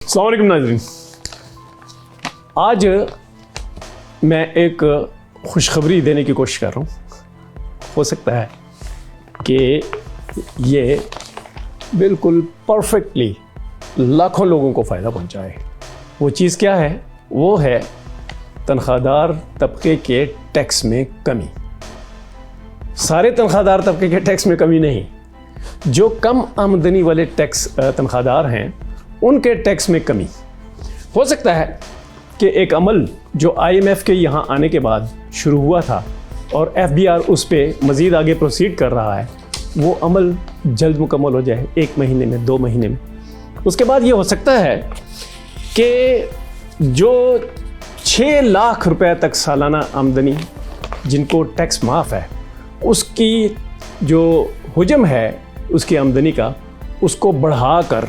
अस्सलाम वालेकुम नाज़रीन, आज मैं एक खुशखबरी देने की कोशिश कर रहा हूँ। हो सकता है कि ये बिल्कुल परफेक्टली लाखों लोगों को फ़ायदा पहुँचाए। वो चीज़ क्या है? वो है तनख्वाहदार तबके के टैक्स में कमी। सारे तनख्वाहदार तबके के टैक्स में कमी नहीं, जो कम आमदनी वाले टैक्स तनख्वाहदार हैं उनके टैक्स में कमी। हो सकता है कि एक अमल जो IMF के यहाँ आने के बाद शुरू हुआ था और FBR उस पर मज़ीद आगे प्रोसीड कर रहा है, वो अमल जल्द मुकम्मल हो जाए, 1 महीने में, 2 महीने में। उसके बाद ये हो सकता है कि जो 6 लाख रुपए तक सालाना आमदनी जिनको टैक्स माफ़ है, उसकी जो हुजम है उसकी आमदनी का, उसको बढ़ाकर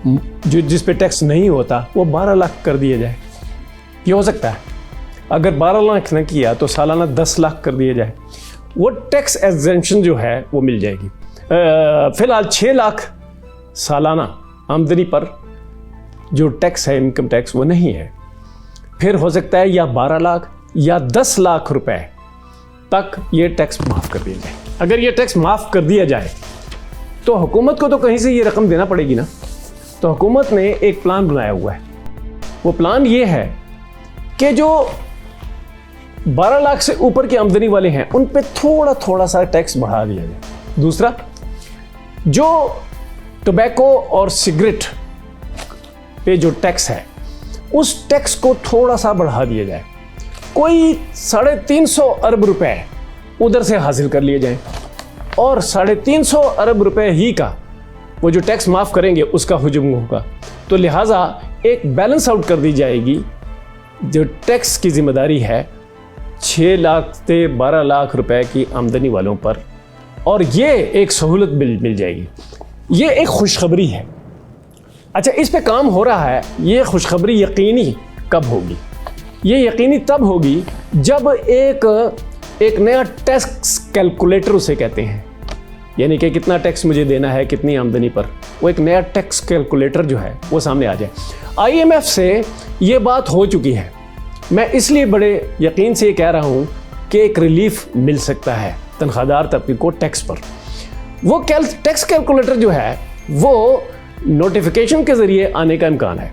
जो जिस पे टैक्स नहीं होता वो 12 लाख कर दिया जाए। ये हो सकता है। अगर 12 लाख न किया तो सालाना 10 लाख कर दिया जाए, वो टैक्स एग्जेम्पशन जो है वो मिल जाएगी। फ़िलहाल 6 लाख सालाना आमदनी पर जो टैक्स है, इनकम टैक्स, वो नहीं है। फिर हो सकता है या 12 लाख या 10 लाख रुपए तक ये टैक्स माफ़ कर दिया जाए। अगर ये टैक्स माफ़ कर दिया जाए तो हुकूमत को तो कहीं से ये रकम देना पड़ेगी ना। तो हुकूमत ने एक प्लान बनाया हुआ है। वो प्लान ये है कि जो 12 लाख से ऊपर की आमदनी वाले हैं उन पे थोड़ा थोड़ा सा टैक्स बढ़ा दिया जाए। दूसरा, जो टोबैको और सिगरेट पे जो टैक्स है उस टैक्स को थोड़ा सा बढ़ा दिया जाए। कोई 350 अरब रुपए उधर से हासिल कर लिए जाएं और 350 अरब रुपए ही का वो जो टैक्स माफ़ करेंगे उसका हुजुम होगा। तो लिहाजा एक बैलेंस आउट कर दी जाएगी। जो टैक्स की जिम्मेदारी है 6 लाख से 12 लाख रुपए की आमदनी वालों पर, और ये एक सहूलत मिल जाएगी। ये एक खुशखबरी है। अच्छा, इस पे काम हो रहा है। ये खुशखबरी यकीनी कब होगी? ये यकीनी तब होगी जब एक नया टैक्स कैलकुलेटर उसे कहते हैं, यानी कि कितना टैक्स मुझे देना है कितनी आमदनी पर, वो एक नया टैक्स कैलकुलेटर जो है वो सामने आ जाए। IMF से ये बात हो चुकी है। मैं इसलिए बड़े यकीन से ये कह रहा हूँ कि एक रिलीफ मिल सकता है तनख्वाहदार तबके को टैक्स पर। वो टैक्स कैलकुलेटर जो है वो नोटिफिकेशन के ज़रिए आने का इम्कान है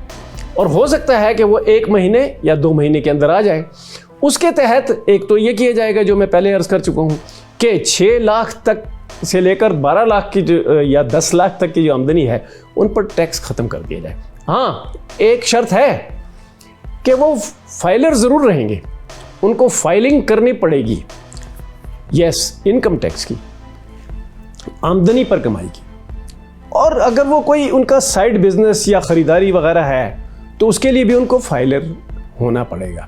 और हो सकता है कि वो 1 महीने या 2 महीने के अंदर आ जाए। उसके तहत एक तो ये किया जाएगा जो मैं पहले अर्ज़ कर चुका हूँ कि 6 लाख तक से लेकर 12 लाख की जो या 10 लाख तक की जो आमदनी है उन पर टैक्स ख़त्म कर दिया जाए। हाँ, एक शर्त है कि वो फाइलर ज़रूर रहेंगे, उनको फाइलिंग करनी पड़ेगी, यस, इनकम टैक्स की, आमदनी पर कमाई की। और अगर वो कोई उनका साइड बिजनेस या ख़रीदारी वगैरह है तो उसके लिए भी उनको फाइलर होना पड़ेगा।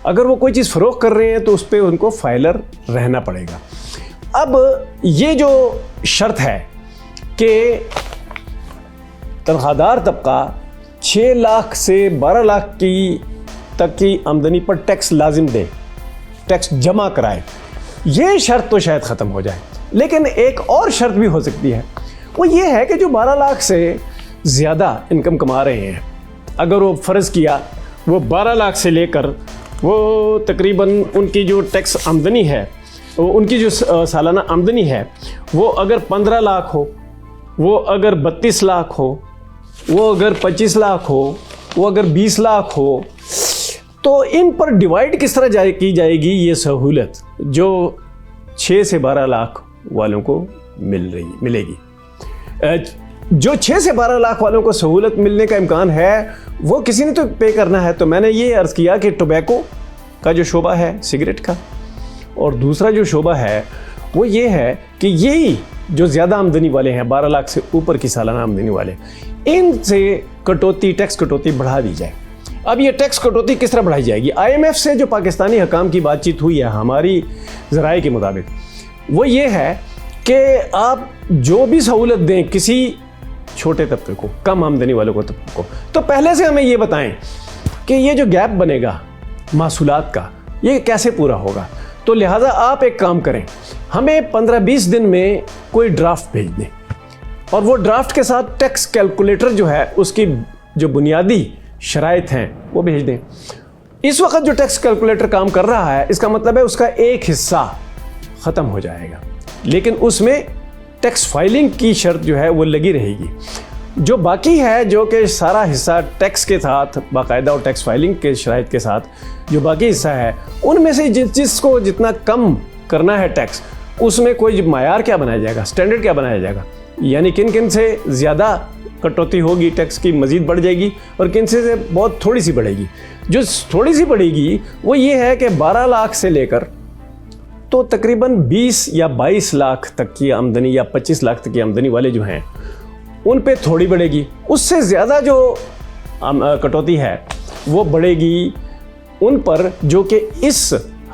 अगर वो कोई चीज़ फ़रोख्त कर रहे हैं तो उस पर उनको फाइलर रहना पड़ेगा। अब ये जो शर्त है कि तनख्वाहदार तबका 6 लाख से 12 लाख की तक की आमदनी पर टैक्स लाजिम दे, टैक्स जमा कराए, ये शर्त तो शायद ख़त्म हो जाए। लेकिन एक और शर्त भी हो सकती है। वो ये है कि जो 12 लाख से ज़्यादा इनकम कमा रहे हैं, अगर वो फ़र्ज़ किया वो 12 लाख से लेकर वो तकरीबन उनकी जो टैक्स आमदनी है, वो उनकी जो सालाना आमदनी है वो अगर 15 लाख हो, वो अगर 32 लाख हो, वो अगर 25 लाख हो, वो अगर 20 लाख हो, तो इन पर डिवाइड किस तरह की जाएगी ये सहूलत जो 6 से 12 लाख वालों को मिलेगी। जो 6 से 12 लाख वालों को सहूलत मिलने का इम्कान है वो किसी ने तो पे करना है। तो मैंने ये अर्ज़ किया कि टोबैको का जो शोबा है सिगरेट का, और दूसरा जो शोबा है वो ये है कि यही जो ज़्यादा आमदनी वाले हैं, 12 लाख से ऊपर की सालाना आमदनी वाले, इनसे कटौती, टैक्स कटौती बढ़ा दी जाए। अब ये टैक्स कटौती किस तरह बढ़ाई जाएगी? IMF से जो पाकिस्तानी हकाम की बातचीत हुई है हमारी ज़राए के मुताबिक, वो ये है कि आप जो भी सहूलत दें किसी छोटे तबके को, कम आमदनी वालों को तबके को, तो पहले से हमें ये बताएं कि ये जो गैप बनेगा महसूलात का, ये कैसे पूरा होगा। तो लिहाजा आप एक काम करें, हमें 15-20 दिन में कोई ड्राफ्ट भेज दें और वो ड्राफ्ट के साथ टैक्स कैलकुलेटर जो है उसकी जो बुनियादी शराइत हैं वो भेज दें। इस वक्त जो टैक्स कैलकुलेटर काम कर रहा है, इसका मतलब है उसका एक हिस्सा ख़त्म हो जाएगा, लेकिन उसमें टैक्स फाइलिंग की शर्त जो है वो लगी रहेगी। जो बाकी है, जो कि सारा हिस्सा टैक्स के साथ बाकायदा और टैक्स फाइलिंग के शराइत के साथ जो बाकी हिस्सा है, उनमें से जिसको जितना कम करना है टैक्स, उसमें कोई मायार क्या बनाया जाएगा, स्टैंडर्ड क्या बनाया जाएगा, यानी किन किन से ज़्यादा कटौती होगी, टैक्स की मज़ीद बढ़ जाएगी और किन से बहुत थोड़ी सी बढ़ेगी। जो थोड़ी सी बढ़ेगी वो ये है कि 12 लाख से लेकर तो तकरीबन 20 या 22 लाख तक की आमदनी या 25 लाख तक की आमदनी वाले जो हैं उन पे थोड़ी बढ़ेगी। उससे ज़्यादा जो कटौती है वो बढ़ेगी उन पर जो कि इस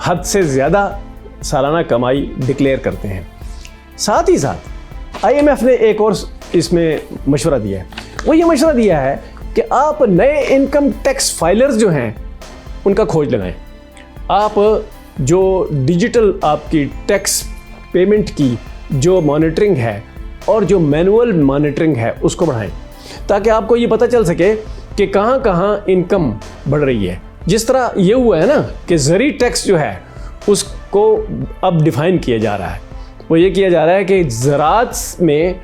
हद से ज़्यादा सालाना कमाई डिक्लेयर करते हैं। साथ ही साथ IMF ने एक और इसमें मशवरा दिया है, वो ये मशवरा दिया है कि आप नए इनकम टैक्स फाइलर्स जो हैं उनका खोज लगाएं। आप जो डिजिटल आपकी टैक्स पेमेंट की जो मॉनिटरिंग है और जो मैनुअल मॉनिटरिंग है उसको बढ़ाएं, ताकि आपको ये पता चल सके कि कहाँ कहाँ इनकम बढ़ रही है। जिस तरह ये हुआ है ना कि ज़री टैक्स जो है उसको अब डिफ़ाइन किया जा रहा है, वो ये किया जा रहा है कि ज़राअत में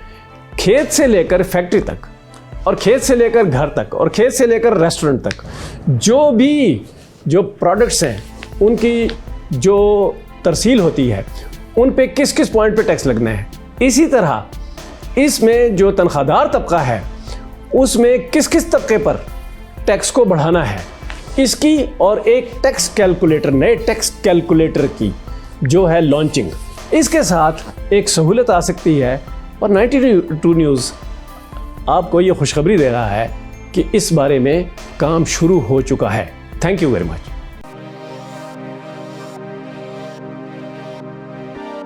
खेत से लेकर फैक्ट्री तक और खेत से लेकर घर तक और खेत से लेकर रेस्टोरेंट तक जो भी जो प्रोडक्ट्स हैं उनकी जो तरसील होती है उन पे किस किस पॉइंट पे टैक्स लगना है। इसी तरह इसमें जो तनख्वाहदार तबका है उसमें किस किस तबके पर टैक्स को बढ़ाना है, इसकी और एक टैक्स कैलकुलेटर, नए टैक्स कैलकुलेटर की जो है लॉन्चिंग, इसके साथ एक सहूलत आ सकती है। और 92 न्यूज़ आपको ये खुशखबरी दे रहा है कि इस बारे में काम शुरू हो चुका है। Thank you very much.